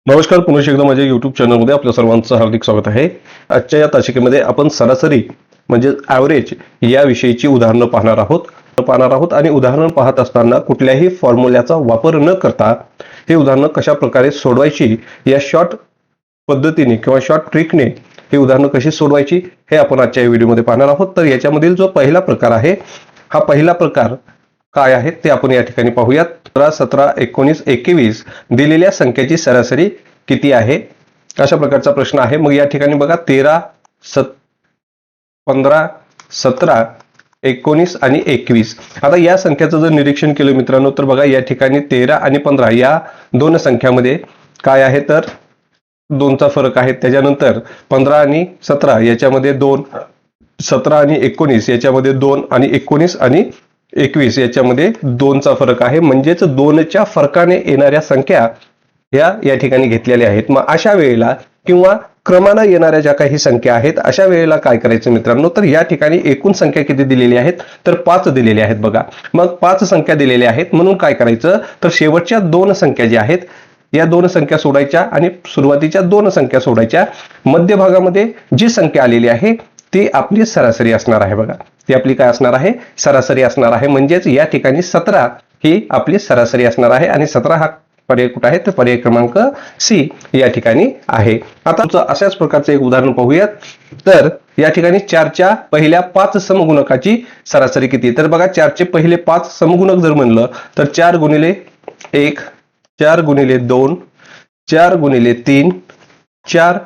नमस्कार, पुन्हा एकदा माझ्या YouTube चॅनलमध्ये आपल्या सर्वांचं हार्दिक स्वागत आहे. आजच्या या तासिकेमध्ये आपण सरासरी म्हणजे ॲव्हरेज या विषयीची उदाहरणं पाहणार आहोत आणि उदाहरण पाहत असताना कुठल्याही फॉर्म्युल्याचा वापर न करता हे उदाहरणं कशा प्रकारे सोडवायची या शॉर्ट पद्धतीने किंवा शॉर्ट ट्रिकने ही उदाहरणं कशी सोडवायची हे आपण आजच्या या व्हिडिओमध्ये पाहणार आहोत. तर याच्यामधील जो पहिला प्रकार आहे, हा पहिला प्रकार काय आहे ते आपण या ठिकाणी पाहूयात. 13, 17, 19, 21 दिलेल्या संख्येची सरासरी किती आहे, अशा प्रकारचा प्रश्न आहे. मग या ठिकाणी बघा 13, 15, 17, 19 आणि 21. आता या संख्याचं जर निरीक्षण केलं मित्रांनो, तर बघा या ठिकाणी 13 आणि 15 या दोन संख्यामध्ये काय आहे तर 2चा फरक आहे. त्याच्यानंतर 15 आणि 17 याच्यामध्ये 2, 17 आणि 19 याच्यामध्ये 2 आणि 19 आणि 21 याच्यामध्ये 2चा फरक आहे. म्हणजेच 2च्या फरकाने येणाऱ्या संख्या या ठिकाणी घेतलेल्या आहेत. मग अशा वेळेला किंवा क्रमानं येणाऱ्या ज्या काही संख्या आहेत अशा वेळेला काय करायचं मित्रांनो, तर या ठिकाणी एकूण संख्या किती दिलेली आहेत तर 5 दिलेल्या आहेत. बघा मग 5 संख्या दिलेल्या आहेत म्हणून काय करायचं तर शेवटच्या 2 संख्या ज्या आहेत या 2 संख्या सोडायच्या आणि सुरुवातीच्या 2 संख्या सोडायच्या. मध्यभागामध्ये जी संख्या आलेली आहे ती आपली सरासरी असणार आहे. बघा ती आपली काय असणार आहे, सरासरी असणार आहे. म्हणजेच या ठिकाणी 17 ही आपली सरासरी असणार आहे आणि 17 हा पर्याय कुठे आहे तर पर्याय क्रमांक सी या ठिकाणी आहे. आता अशाच प्रकारचं एक उदाहरण पाहूयात. तर या ठिकाणी 4च्या पहिल्या 5 समगुणकाची सरासरी किती. तर बघा 4चे पहिले 5 समगुणक जर म्हणलं तर 4 गुणिले 1, 4 गुणिले 2, 4 गुणिले 3, 4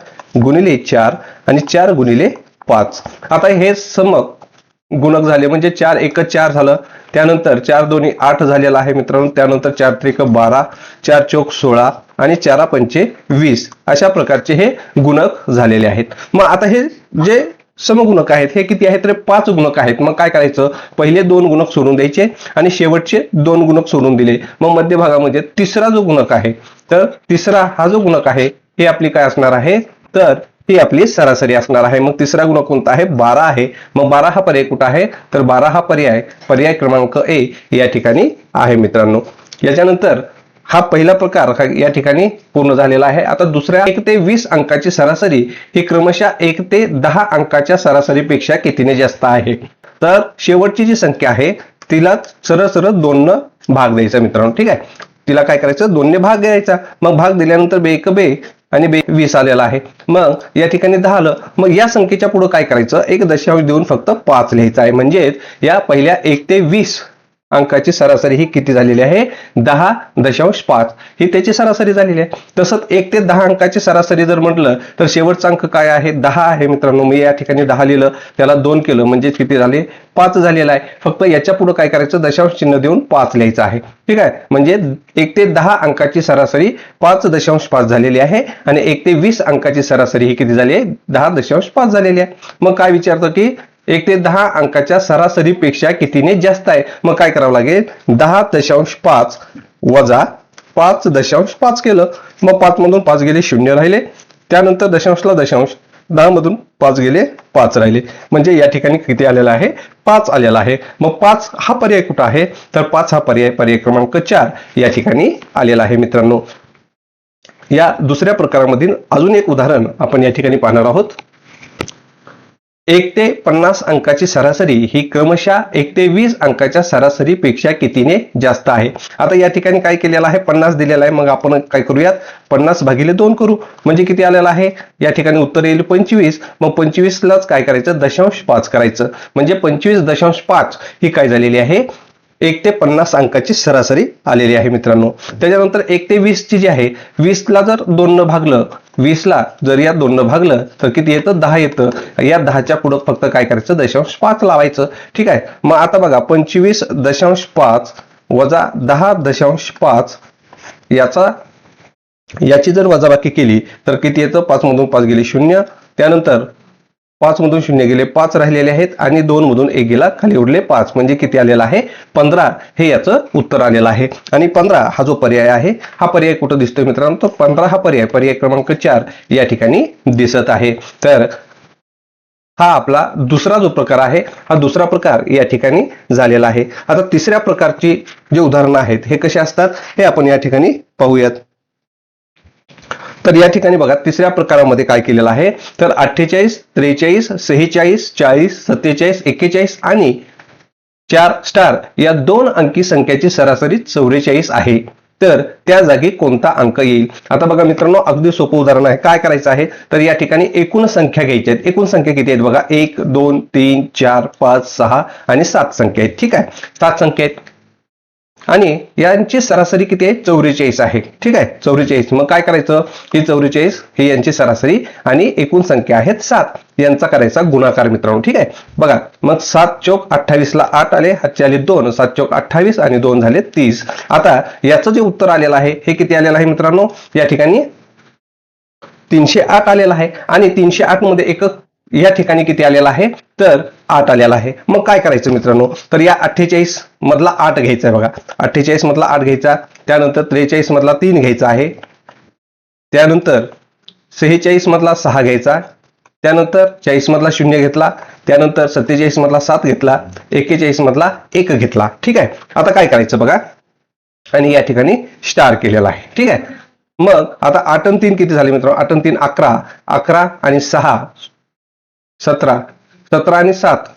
गुणिले 4 आणि 4 गुणिले 5. आता हे गुणक झाले म्हणजे 4 1 4 झालं. त्यानंतर 4 2 8 झालेला आहे मित्रांनो. त्यानंतर 4 3 12, 4 4 16 आणि 4 5 20 अशा प्रकारचे हे गुणक झालेले आहेत. मग आता हे जे समगुणक आहेत हे किती आहेत तर 5 गुणक आहेत. मग काय करायचं, पहिले 2 गुणक सोडून द्यायचे आणि शेवटचे 2 गुणक सोडून दिले. मग मध्यभागामध्ये तिसरा जो गुणक आहे तर तिसरा हा जो गुणक आहे हे आपली काय असणार आहे तर ही आपली सरासरी असणार आहे. मग तिसरा गुणक कोणता आहे 12 आहे. मग 12 हा पर्याय कुठं आहे तर 12 हा पर्याय क्रमांक ए या ठिकाणी आहे मित्रांनो. याच्यानंतर हा पहिला प्रकार या ठिकाणी पूर्ण झालेला आहे. आता दुसऱ्या 1 ते 20 अंकाची सरासरी ही क्रमशः 1 ते 10 अंकाच्या सरासरीपेक्षा कितीने जास्त आहे. तर शेवटची जी संख्या आहे तिला सरळ सरळ 2 न भाग द्यायचा मित्रांनो. ठीक आहे, तिला काय करायचं 2 ने भाग द्यायचा. मग भाग दिल्यानंतर बे आणि 20 आलेला आहे. मग या ठिकाणी 10 आलं. मग या संख्येच्या पुढे काय करायचं, एक दशांश देऊन फक्त 5 लिहायचं आहे. म्हणजेच या पहिल्या 1 ते 20 अंकाची सरासरी ही किती झालेली आहे 10.5 ही त्याची सरासरी झालेली आहे. तसंच 1 ते 10 अंकाची सरासरी जर म्हटलं तर शेवटचा अंक काय आहे 10 आहे मित्रांनो. मी या ठिकाणी 10 लिहिलं, त्याला 2 केलं म्हणजे किती झाले 5 झालेला आहे. फक्त याच्या पुढे काय करायचं दशांश चिन्ह देऊन 5 लिहायचं आहे. ठीक आहे, म्हणजे 1 ते 10 अंकाची सरासरी 5.5 झालेली आहे आणि 1 ते 20 अंकाची सरासरी ही किती झाली आहे 10.5 झालेली आहे. मग काय विचारतो की 1 ते 10 अंकाच्या सरासरीपेक्षा कितीने जास्त आहे. मग काय करावं लागेल 10.5 वजा 5.5 केलं. मग 5 मधून 5 गेले 0 राहिले. त्यानंतर दशांशला दशांश 10 मधून 5 गेले 5 राहिले. म्हणजे या ठिकाणी किती आलेला आहे 5 आलेला आहे. मग 5 हा पर्याय कुठं आहे तर 5 हा पर्याय क्रमांक 4 या ठिकाणी आलेला आहे मित्रांनो. या दुसऱ्या प्रकारामधील अजून एक उदाहरण आपण या ठिकाणी पाहणार आहोत. 1 ते 50 अंकाची सरासरी ही क्रमशः 1 ते 20 अंकाच्या सरासरीपेक्षा कितीने जास्त आहे. आता या ठिकाणी काय केलेलं आहे 50 दिलेला आहे. मग आपण काय करूयात 50 भागिले 2 करू. म्हणजे किती आलेला आहे या ठिकाणी उत्तर येईल 25. मग 25 लाच काय करायचं 0.5 करायचं. म्हणजे 25.5 ही काय झालेली आहे 1 ते 50 अंकाची सरासरी आलेली आहे मित्रांनो. त्याच्यानंतर 1 ते 20 ची जी आहे 20 ला जर 2 न भागलं 20 ला जर या 2 न भागलं तर किती येतं 10 येतं. या 10च्या पुढे फक्त काय करायचं 0.5 लावायचं. ठीक आहे, मग आता बघा 25.5 वजा 10.5 याची जर वजाबाकी केली तर किती येतं 5 मधून 5 गेले 0. त्यानंतर 5 मधून 0 गेले 5 राहिलेले आहेत आणि 2 मधून 1 गेला खाली उरले 5. म्हणजे किती आलेला आहे 15 हे याचं उत्तर आलेलं आहे. आणि 15 हा जो पर्याय आहे हा पर्याय कुठं दिसतोय मित्रांनो तर 15 हा पर्याय क्रमांक 4 या ठिकाणी दिसत आहे. तर हा आपला दुसरा जो प्रकार आहे हा दुसरा प्रकार या ठिकाणी झालेला आहे. आता तिसऱ्या प्रकारची जे उदाहरणं आहेत हे कसे असतात हे आपण या ठिकाणी पाहूयात. तर या ठिकाणी बघा तिसऱ्या प्रकारामध्ये काय केलेलं आहे तर 48, 43, 46, 40, 47, 41 आणि 4 स्टार या 2 अंकी संख्येची सरासरी 44 आहे. तर त्या जागी कोणता अंक येईल? आता बघा मित्रांनो, अगदी सोपं उदाहरण आहे. काय करायचं आहे तर या ठिकाणी एकूण संख्या घ्यायच्या आहेत. एकूण संख्या किती आहेत बघा, 1, 2, 3, 4, 5, 6 आणि 7 संख्या आहेत. ठीक आहे, 7 संख्या आहेत आणि यांची सरासरी किती आहे 44 आहे. ठीक आहे, 44. मग काय करायचं, ही 44 ही यांची सरासरी आणि एकूण संख्या आहेत 7, यांचा करायचा गुणाकार मित्रांनो. ठीक आहे, बघा मग 7 चौक 28 ला 8 आले, हातचे आले 2, 7 चौक 28 आणि 2 झाले 30. आता याचं जे उत्तर आलेलं आहे हे किती आलेलं आहे मित्रांनो, या ठिकाणी 308 आलेला आहे आणि 308 मध्ये एकक या ठिकाणी किती आलेला आहे तर 8 आलेला आहे. मग काय करायचं मित्रांनो, तर या 48 मधला 8 घ्यायचा आहे बघा, 48 मधला 8 घ्यायचा, त्यानंतर 43 मधला 3 घ्यायचा आहे, त्यानंतर 46 मधला 6 घ्यायचा, त्यानंतर 40 मधला 0 घेतला, त्यानंतर 47 मधला 7 घेतला, 41 मधला 1 घेतला. ठीक आहे, आता काय करायचं बघा आणि या ठिकाणी स्टार केलेला आहे. ठीक आहे, मग आता 8 आणि 3 किती झाले मित्रांनो, 8 आणि 3 11, 11 आणि 6 17, 17 आणि 7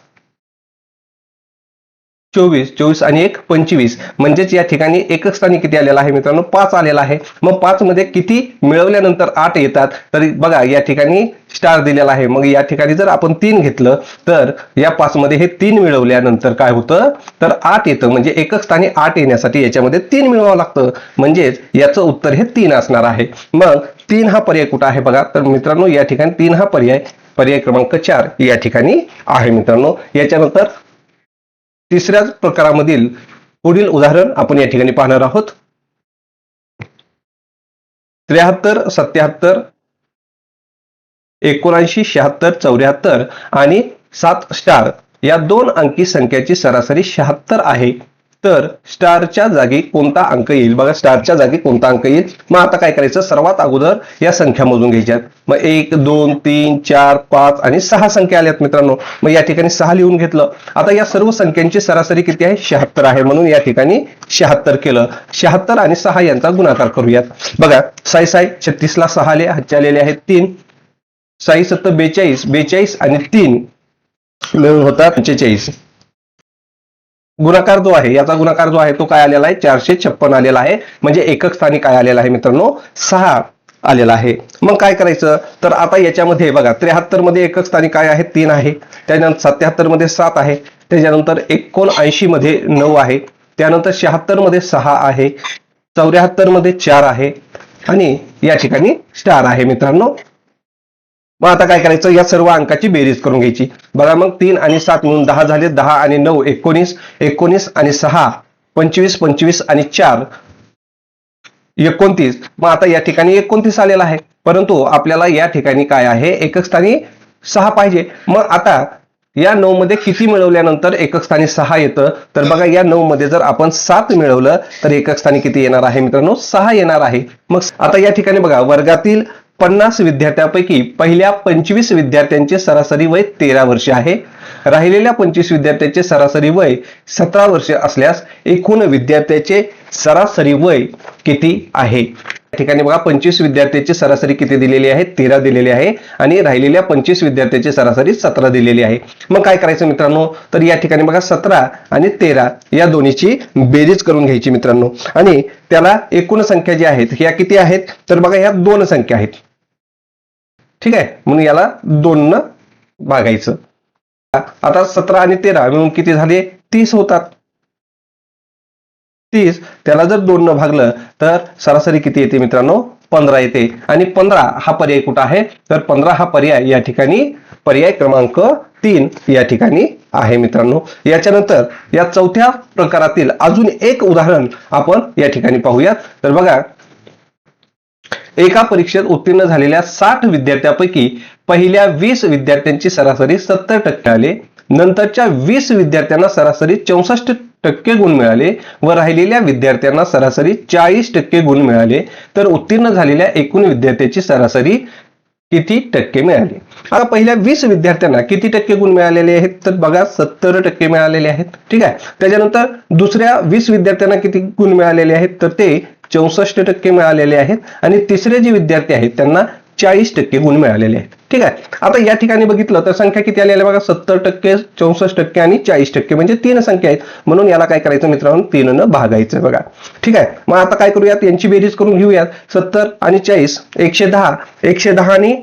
24, 24 आणि 1 25. म्हणजेच या ठिकाणी एकक स्थानी किती आलेला आहे मित्रांनो 5 आलेला आहे. मग 5 मध्ये किती मिळवल्यानंतर 8 येतात, तर बघा या ठिकाणी स्टार दिलेला आहे. मग या ठिकाणी जर आपण 3 घेतलं तर या 5 मध्ये हे 3 मिळवल्यानंतर काय होतं तर 8 येतं. म्हणजे एकक स्थानी 8 येण्यासाठी याच्यामध्ये 3 मिळवावं लागतं, म्हणजेच याचं उत्तर हे 3 असणार आहे. मग 3 हा पर्याय कुठं आहे बघा, तर मित्रांनो या ठिकाणी 3 हा पर्याय क्रमांक 4 या ठिकाणी आहे मित्रांनो. याच्यानंतर तिसऱ्याच प्रकारामधील पुढील उदाहरण आपण या ठिकाणी पाहणार आहोत. 73, 77, 79, 76, 74 आणि 7 स्टार या 2 अंकी संख्येची सरासरी 76 आहे. तर स्टारच्या जागी कोणता अंक येईल? बघा स्टारच्या जागी कोणता अंक येईल. मग आता काय करायचं, सर्वात अगोदर या संख्या मोजून घ्यायच्यात. मग 1, 2, 3, 4, 5 आणि 6 संख्या आल्यात मित्रांनो. मग या ठिकाणी 6 लिहून घेतलं. आता या सर्व संख्यांची सरासरी किती आहे 76 आहे, म्हणून या ठिकाणी 76 केलं. 76 आणि 6 यांचा गुणाकार करूयात. बघा 6 6 36 ला 6 आले, हातचे आलेले आहेत 3, 6 7 42, 42 आणि 3 मिळून होतात 45. गुणाकार जो आहे याचा गुणाकार जो आहे तो काय आलेला आहे 456 आलेला आहे. म्हणजे एकक स्थानी काय आलेला आहे मित्रांनो 6 आलेला आहे. मग काय करायचं तर आता याच्यामध्ये बघा 73 मध्ये एकक स्थानी काय आहे 3 आहे, त्यानंतर 77 मध्ये 7 आहे, त्याच्यानंतर 79 मध्ये 9 आहे, त्यानंतर 76 मध्ये 6 आहे, 74 मध्ये 4 आहे आणि या ठिकाणी स्टार आहे मित्रांनो. मग आता काय करायचं, या सर्व अंकाची बेरीज करून घ्यायची. बघा मग 3 आणि 7 मिळून 10 झाले, 10 आणि 9 19, 19 आणि 6 25, 25 आणि 4 29. मग आता या ठिकाणी 29 आलेला आहे, परंतु आपल्याला या ठिकाणी काय आहे एकक स्थानी 6 पाहिजे. मग आता या 9 मध्ये किती मिळवल्यानंतर एकक स्थानी 6 येतं, तर बघा या 9 मध्ये जर आपण 7 मिळवलं तर एकक स्थानी किती येणार आहे मित्रांनो 6 येणार आहे. मग आता या ठिकाणी बघा वर्गातील 50 विद्यार्थ्यांपैकी पहिल्या 25 विद्यार्थ्यांचे सरासरी वय 13 वर्षे आहे. राहिलेल्या 25 विद्यार्थ्यांचे सरासरी वय 17 वर्षे असल्यास एकूण विद्यार्थ्याचे सरासरी वय किती आहे? या ठिकाणी बघा 25 विद्यार्थ्यांची सरासरी किती दिलेली आहे 13 दिलेली आहे आणि राहिलेल्या 25 विद्यार्थ्यांची सरासरी 17 दिलेली आहे. मग काय करायचं मित्रांनो, तर या ठिकाणी बघा 17 आणि 13 या दोन्हीची बेरीज करून घ्यायची मित्रांनो. आणि त्याला एकूण संख्या जी आहेत ह्या किती आहेत, तर बघा ह्या 2 संख्या आहेत. ठीक आहे, म्हणून याला 2 न भागायचं. आता 17 आणि 13 मिळून किती झाले 30 होतात. 30 त्याला जर 2 न भागलं तर सरासरी किती येते मित्रांनो 15 येते. आणि 15 हा पर्याय कुठं आहे, तर 15 हा पर्याय या ठिकाणी पर्याय क्रमांक 3 या ठिकाणी आहे मित्रांनो. याच्यानंतर या चौथ्या प्रकारातील अजून एक उदाहरण आपण या ठिकाणी पाहूयात. तर बघा एका परीक्षेत उत्तीर्ण झालेल्या 60 विद्यार्थ्यांपैकी पहिल्या 20 विद्यार्थ्यांची सरासरी 70% आले, नंतरच्या 20 विद्यार्थ्यांना सरासरी 64% गुण मिळाले व राहिलेल्या विद्यार्थ्यांना सरासरी 40% गुण मिळाले, तर उत्तीर्ण झालेल्या एकूण विद्यार्थ्यांची सरासरी किती टक्के मिळाली? आता पहिल्या 20 विद्यार्थ्यांना किती टक्के गुण मिळालेले आहेत, तर बघा 70% मिळालेले आहेत. ठीक आहे, त्याच्यानंतर दुसऱ्या 20 विद्यार्थ्यांना किती गुण मिळालेले आहेत, तर ते 64% मिळालेले आहेत आणि तिसरे जे विद्यार्थी आहेत त्यांना 40% गुण मिळालेले आहेत. ठीक आहे. आता या ठिकाणी बघितलं तर संख्या किती आलेल्या बघा, 70%, 64% आणि 40%, म्हणजे 3 संख्या आहेत. म्हणून याला काय करायचं मित्रांनो, 3 न भागायचं बघा. ठीक आहे. मग आता काय करूयात, यांची बेरीज करून घेऊयात. 70 आणि 40 110 आणि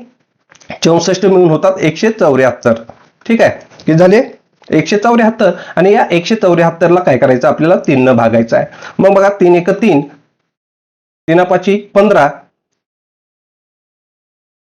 64 मिळून होतात 174. ठीक आहे. किती झाले, 174. आणि या 174 ला काय करायचं आपल्याला, 3 न भागायचं आहे. मग बघा 3 1 3, 3 5 15,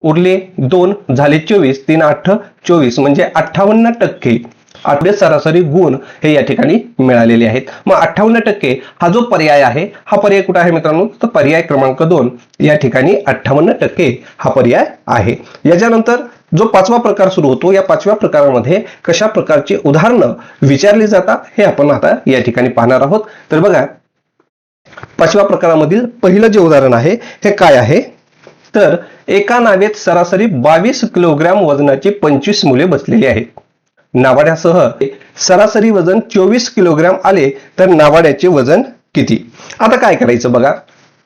उरले 2, झाले 24, 3 8 24, म्हणजे 58% आपले सरासरी गुण हे या ठिकाणी मिळालेले आहेत. मग 58% हा जो पर्याय आहे, हा पर्याय कुठे आहे मित्रांनो, तर पर्याय क्रमांक 2 या ठिकाणी 58% हा पर्याय आहे. याच्यानंतर जो 5वा प्रकार सुरू होतो, या 5व्या प्रकारामध्ये कशा प्रकारची उदाहरणं विचारली जातात हे आपण आता या ठिकाणी पाहणार आहोत. तर बघा 5व्या प्रकारामधील पहिलं जे उदाहरण आहे हे काय आहे, तर एका नावेत सरासरी 22 किलोग्रॅम वजनाची 25 मुले बसलेली आहेत. नावाड्यासह सरासरी वजन 24 किलोग्रॅम आले तर नावाड्याचे वजन किती. आता काय करायचं बघा,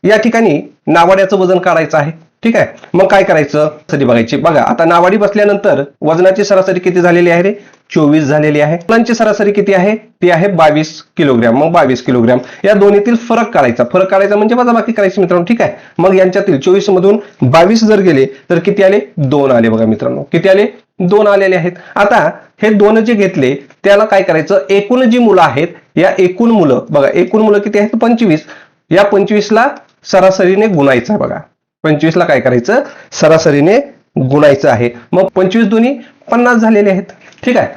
या ठिकाणी नावाड्याचं वजन काढायचं आहे. ठीक आहे. मग काय करायचं, सरासरी बघायची. बघा आता नावाडी बसल्यानंतर वजनाची सरासरी किती झालेली आहे रे, 24 झालेली आहे. मुलांची सरासरी किती आहे, ती आहे 22 किलोग्रॅम. मग 22 किलोग्रॅम या दोन्हीतील फरक काढायचा म्हणजे वजाबाकी करायची मित्रांनो. ठीक आहे. मग यांच्यातील 24 मधून 22 जर गेले तर किती आले, 2 आले बघा मित्रांनो. किती आले, 2 आलेले आहेत. आता हे 2 जे घेतले त्याला काय करायचं, एकूण जी मुलं आहेत या एकूण मुलं बघा, एकूण मुलं किती आहेत, 25. या 25 ला सरासरीने गुणायचं आहे बघा. 25 ला काय करायचं, सरासरीने गुणायचं आहे. मग 25 दुनी 50 झालेले आहेत. ठीक आहे.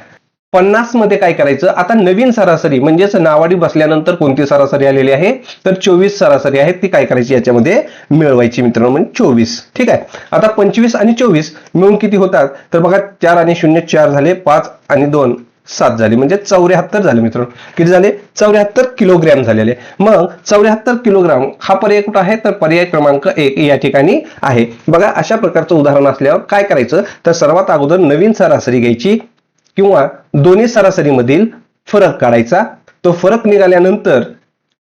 50 मध्ये काय करायचं, आता नवीन सरासरी म्हणजेच नावाडी बसल्यानंतर कोणती सरासरी आलेली आहे, तर 24 सरासरी आहे. ती काय करायची, याच्यामध्ये मिळवायची मित्रांनो, म्हणजे 24. ठीक आहे. आता 25 आणि 24 मिळून किती होतात, तर बघा 4 आणि 0 4 झाले, 5 आणि 2 7 झाले, म्हणजे 74 झाले मित्रांनो. किती झाले, 74 किलोग्रॅम झालेले. मग 74 किलोग्रॅम हा पर्याय कुठं आहे, तर पर्याय क्रमांक 1 या ठिकाणी आहे. बघा अशा प्रकारचं उदाहरण असल्यावर काय करायचं, तर सर्वात अगोदर नवीन सरासरी घ्यायची किंवा दोन्ही सरासरीमधील फरक काढायचा. तो फरक निघाल्यानंतर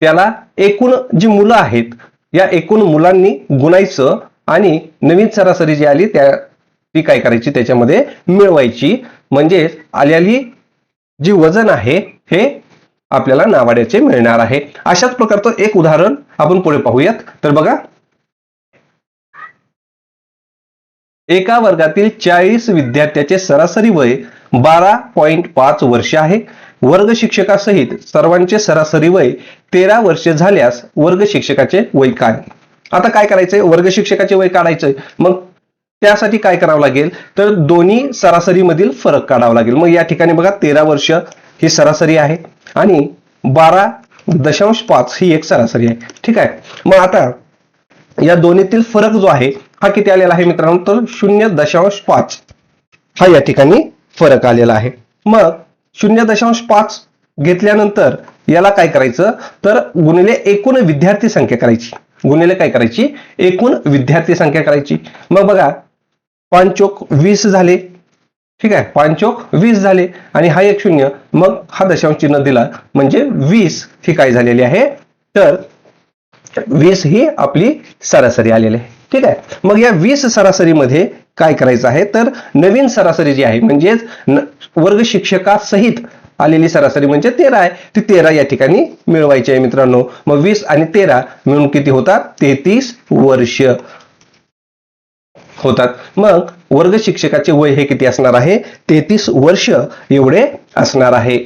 त्याला एकूण जी मुलं आहेत या एकूण मुलांनी गुणायचं आणि नवीन सरासरी जी आली ती काय करायची, त्याच्यामध्ये मिळवायची. म्हणजे आलेली जी वजन आहे हे आपल्याला नावाड्याचे मिळणार आहे. अशाच प्रकारचं एक उदाहरण आपण पुढे पाहूयात. तर बघा एका वर्गातील 40 विद्यार्थ्याचे सरासरी वय 12.5 वर्ष आहे. वर्ग शिक्षकासहित सर्वांचे सरासरी वय 13 वर्षे झाल्यास वर्ग शिक्षकाचे वय काय. आता काय करायचंय, वर्ग शिक्षकाचे वय काढायचंय. मग त्यासाठी काय करावं लागेल, तर दोन्ही सरासरी मधील फरक काढावा लागेल. मग या ठिकाणी बघा 13 वर्ष ही सरासरी आहे आणि 12.5 ही एक सरासरी आहे. ठीक आहे. मग आता या दोन्हीतील फरक जो आहे हा किती आलेला आहे मित्रांनो, तर 0.5 हा या ठिकाणी फरक आलेला आहे. मग 0.5 घेतल्यानंतर याला काय करायचं, तर गुणिले एकूण विद्यार्थी संख्या करायची. गुणिले काय करायची, एकूण विद्यार्थी संख्या करायची. मग बघा 5 चोक 20 झाले. ठीक आहे. 5 चोक 20 झाले आणि हा एक 0, मग हा दशांश चिन्ह दिला म्हणजे 20 ही काय झालेली आहे, तर 20 ही आपली सरासरी आलेली आहे. ठीक आहे. मग या 20 सरासरीमध्ये काय करायचं आहे, तर नवीन सरासरी जी आहे म्हणजेच वर्ग शिक्षकासहित आलेली सरासरी म्हणजे 13 आहे, ती 13 या ठिकाणी मिळवायची आहे मित्रांनो. मग 20 आणि 13 मिळून किती होतात, 33 वर्ष होतात. मग वर्ग शिक्षकाचे वय हे किती असणार आहे, 33 वर्ष एवढे असणार आहे.